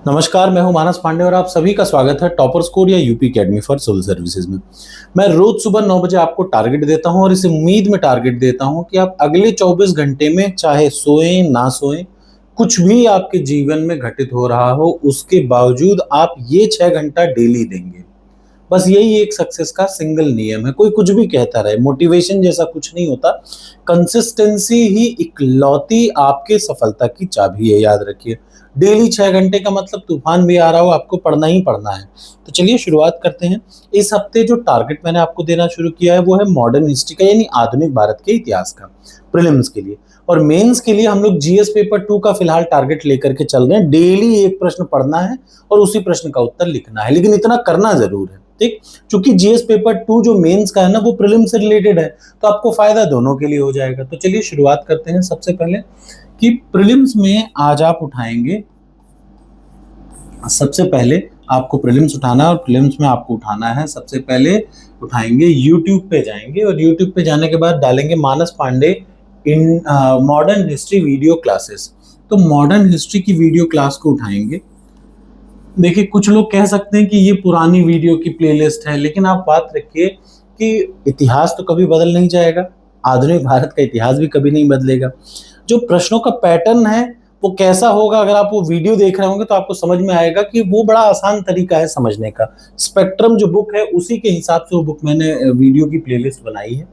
नमस्कार, मैं हूं मानस पांडे और आप सभी का स्वागत है टॉपर स्कोर या UP academy for civil services में। मैं रोज सुबह 9 बजे आपको टारगेट देता हूं और इस उम्मीद में टारगेट देता हूं कि आप अगले 24 घंटे में चाहे सोएं ना सोएं, कुछ भी आपके जीवन में घटित हो रहा हो, उसके बावजूद आप ये 6 घंटा डेली देंगे। बस यही एक सक्सेस का सिंगल नियम है। कोई कुछ भी कहता रहे, मोटिवेशन जैसा कुछ नहीं होता। कंसिस्टेंसी ही इकलौती आपके सफलता की चाबी है, याद रखिए। डेली 6 घंटे का मतलब तूफान भी आ रहा हो, आपको पढ़ना ही पढ़ना है। तो चलिए शुरुआत करते हैं। इस हफ्ते जो टारगेट मैंने आपको देना शुरू किया है वो है मॉडर्न हिस्ट्री का, यानी आधुनिक भारत के इतिहास का, प्रीलिम्स के लिए। और मेंस के लिए हम लोग जीएस पेपर 2 का फिलहाल टारगेट लेकर के चल रहे हैं। डेली एक प्रश्न पढ़ना है और उसी प्रश्न का उत्तर लिखना है, लेकिन इतना करना जरूर है, ठीक। क्योंकि जीएस पेपर 2 जो मेंस का है ना, वो प्रीलिम्स से रिलेटेड है, तो आपको फायदा दोनों के लिए हो जाएगा। तो चलिए शुरुआत करते हैं। सबसे पहले कि प्रीलिम्स में आज आप उठाएंगे, सबसे पहले आपको प्रीलिम्स उठाना है और प्रीलिम्स में आपको उठाना है, सबसे पहले उठाएंगे यूट्यूब पे जाएंगे और यूट्यूब पे जाने के बाद डालेंगे Manas Pandey in modern history video classes. तो मॉडर्न हिस्ट्री की वीडियो क्लास को उठाएंगे। देखिए, कुछ लोग कह सकते हैं कि ये पुरानी वीडियो की प्लेलिस्ट है, लेकिन आप बात रखिए कि इतिहास तो कभी बदल नहीं जाएगा, आधुनिक भारत का इतिहास भी कभी नहीं बदलेगा। जो प्रश्नों का पैटर्न है वो कैसा होगा, अगर आप वो वीडियो देख रहे होंगे तो आपको समझ में आएगा कि वो बड़ा आसान तरीका है समझने का। स्पेक्ट्रम जो बुक है उसी के हिसाब से वो बुक मैंने वीडियो की प्लेलिस्ट बनाई है।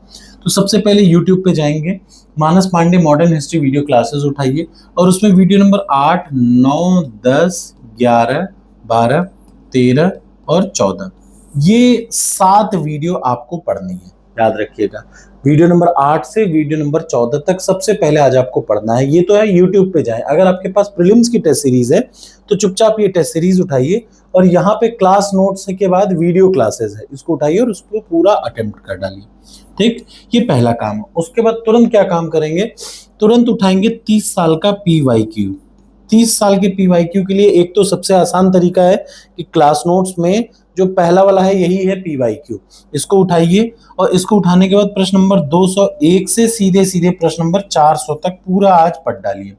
तो सबसे पहले यूट्यूब पे जाएंगे, Manas Pandey modern history video classes उठाइए और उसमें वीडियो नंबर 8, 9, 10, 11, 12, 13 और 14, ये 7 वीडियो आपको पढ़नी है, याद रखिएगा। वीडियो नंबर 8 से वीडियो नंबर 14 तक सबसे पहले आज आपको पढ़ना है। ये तो है यूट्यूब पे जाएं। अगर आपके पास प्रीलिम्स की टेस्ट सीरीज है तो चुपचाप ये टेस्ट सीरीज उठाइए और यहाँ पे क्लास नोट्स के बाद वीडियो क्लासेस है, इसको उठाइए और उसको पूरा अटेम्प्ट कर डालिए, ठीक। ये पहला काम है। उसके बाद तुरंत क्या काम करेंगे, तुरंत उठाएंगे 30 साल का PYQ। 30 साल के PYQ के लिए एक तो सबसे आसान तरीका है कि क्लास नोट्स में जो पहला वाला है यही है PYQ, इसको उठाइए और इसको उठाने के बाद प्रश्न नंबर 201 से सीधे सीधे प्रश्न नंबर 400 तक पूरा आज पढ़ डालिए।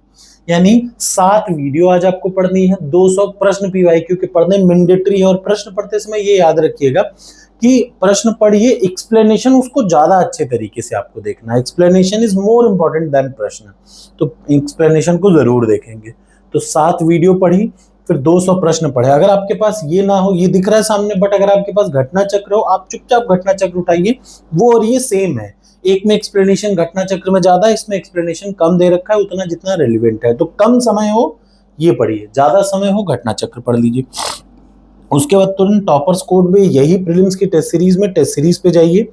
यानी 7 वीडियो आज आपको पढ़नी है, 200 प्रश्न PYQ के पढ़ने मैंडेटरी है। और प्रश्न पढ़ते समय ये याद रखिएगा कि प्रश्न पढ़िए, एक्सप्लेनेशन उसको ज्यादा अच्छे तरीके से आपको देखना है। Explanation is more important than प्रश्न, तो एक्सप्लेनेशन को जरूर देखेंगे। तो 7 वीडियो पढ़ी, फिर 200 प्रश्न पढ़े। अगर आपके पास ये ना हो, ये दिख रहा है सामने, बट अगर आपके पास घटना चक्र हो, आप चुपचाप घटना चक्र उठाइए, वो और ये सेम है। एक में एक्सप्लेनेशन घटना चक्र में ज्यादा है, इसमें एक्सप्लेनेशन कम दे रखा है, उतना जितना रेलिवेंट है। तो कम समय हो ये पढ़िए, ज्यादा समय हो घटना चक्र पढ़ लीजिए। उसके बाद तुरंत टॉपर्स कोड में यही प्रीलिम्स की टेस्ट सीरीज में टेस्ट सीरीज पे जाइए।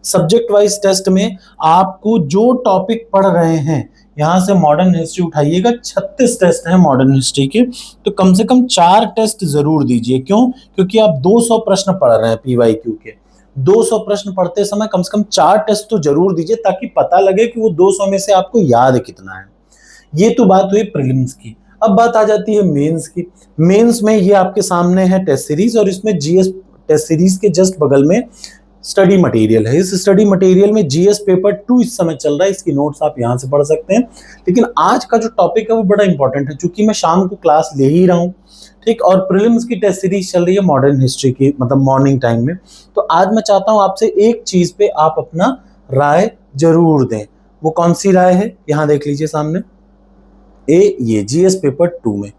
सब्जेक्ट वाइज टेस्ट में आपको जो टॉपिक पढ़ रहे हैं, यहाँ से मॉडर्न हिस्ट्री उठाइएगा। 36 टेस्ट हैं मॉडर्न हिस्ट्री के, तो कम से कम 4 टेस्ट जरूर दीजिए। क्यों? क्योंकि आप 200 प्रश्न पढ़ रहे हैं PYQ के। 200 प्रश्न पढ़ते समय कम से कम 4 टेस्ट तो जरूर दीजिए, ताकि पता लगे कि वो 200 में से आपको याद कितना है। ये तो बात हुई प्रीलिम्स की। अब बात आ जाती है मेंस की। मेंस में ये आपके सामने है टेस्ट सीरीज और इसमें जीएस टेस्ट सीरीज के जस्ट बगल में स्टडी मटेरियल है। इस स्टडी मटेरियल में जीएस पेपर 2 इस समय चल रहा है, इसकी नोट्स आप यहां से पढ़ सकते हैं। लेकिन आज का जो टॉपिक है वो बड़ा इंपॉर्टेंट है, क्योंकि मैं शाम को क्लास ले ही रहा हूँ, ठीक। और प्रीलिम्स की टेस्ट सीरीज चल रही है मॉडर्न हिस्ट्री की, मतलब मॉर्निंग टाइम में। तो आज मैं चाहता हूं आपसे एक चीज पे आप अपना राय जरूर दें। वो कौन सी राय है, यहां देख लीजिए सामने। ये जीएस पेपर 2 में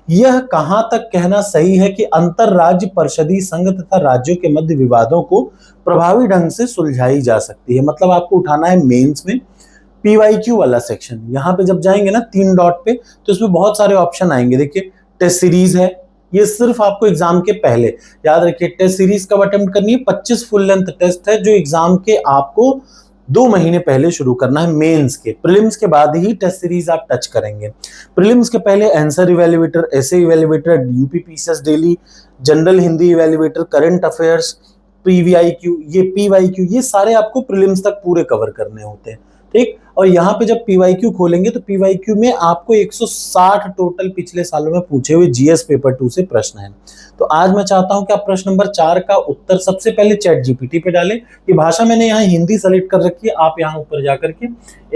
यह कहां तक कहना सही है कि अंतर राज्य परिषदीय संघ तथा राज्यों के मध्य विवादों को प्रभावी ढंग से सुलझाई जा सकती है। मतलब आपको उठाना है मेंस में PYQ वाला सेक्शन। यहाँ पे जब जाएंगे ना 3 डॉट पे, तो इसमें बहुत सारे ऑप्शन आएंगे। देखिए, टेस्ट सीरीज है, ये सिर्फ आपको एग्जाम के पहले याद रखिए। टेस्ट सीरीज कब अटेम्प्ट करनी है? 25 फुल लेंथ टेस्ट है, जो एग्जाम के आपको 2 महीने पहले शुरू करना है मेंस के। प्रीलिम्स के बाद ही टेस्ट सीरीज आप टच करेंगे। प्रीलिम्स के पहले answer evaluator, essay evaluator, UPPCS daily, general Hindi evaluator, current affairs, PYQ, ये सारे आपको प्रीलिम्स तक पूरे कवर करने होते हैं, ठीक। और यहाँ पे जब PYQ खोलेंगे तो PYQ में आपको 160 टोटल पिछले सालों में पूछे हुए जीएस पेपर 2 से प्रश्न हैं। तो आज मैं चाहता हूं कि आप प्रश्न नंबर 4 का उत्तर सबसे पहले चैट जीपीटी पे डालें। ये भाषा मैंने यहाँ हिंदी सेलेक्ट कर रखी है, आप यहाँ ऊपर जाकर के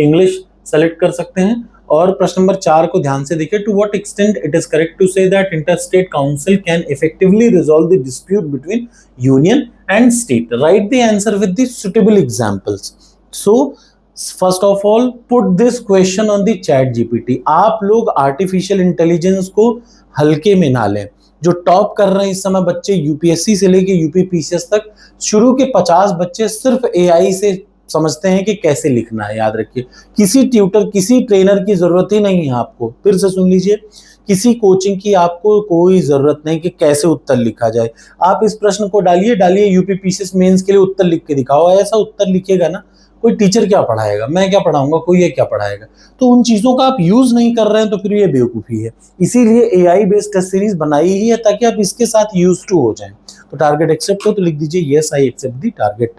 इंग्लिश सेलेक्ट कर सकते हैं। और प्रश्न नंबर 4 को ध्यान से देखिए, to what extent it is correct to say that interstate council can effectively resolve the dispute between union and state, write the answer with the suitable examples. So first of all put this question on the chat GPT. आप लोग artificial intelligence को हल्के में ना लें। जो top कर रहे हैं इस समय बच्चे यूपीएससी से लेके यूपीपीसीएस तक, शुरू के 50 बच्चे सिर्फ एआई से समझते हैं कि कैसे लिखना है। याद रखिए, किसी ट्यूटर किसी ट्रेनर की जरूरत ही नहीं है आपको। फिर से सुन लीजिए, किसी कोचिंग की आपको कोई जरूरत नहीं कि कैसे उत्तर लिखा जाए। आप इस प्रश्न को डालिए यूपीपीसीएस मेंस के लिए उत्तर लिख के दिखाओ। ऐसा उत्तर लिखेगा ना, कोई टीचर क्या पढ़ाएगा, मैं क्या पढ़ाऊंगा, कोई ये क्या पढ़ाएगा। तो उन चीजों का आप यूज नहीं कर रहे हैं तो फिर ये बेवकूफी है। इसीलिए एआई बेस्ड टेस्ट सीरीज बनाई ही है ताकि आप इसके साथ यूज टू हो जाएं। तो टारगेट एक्सेप्ट हो तो लिख दीजिए yes I accept the target.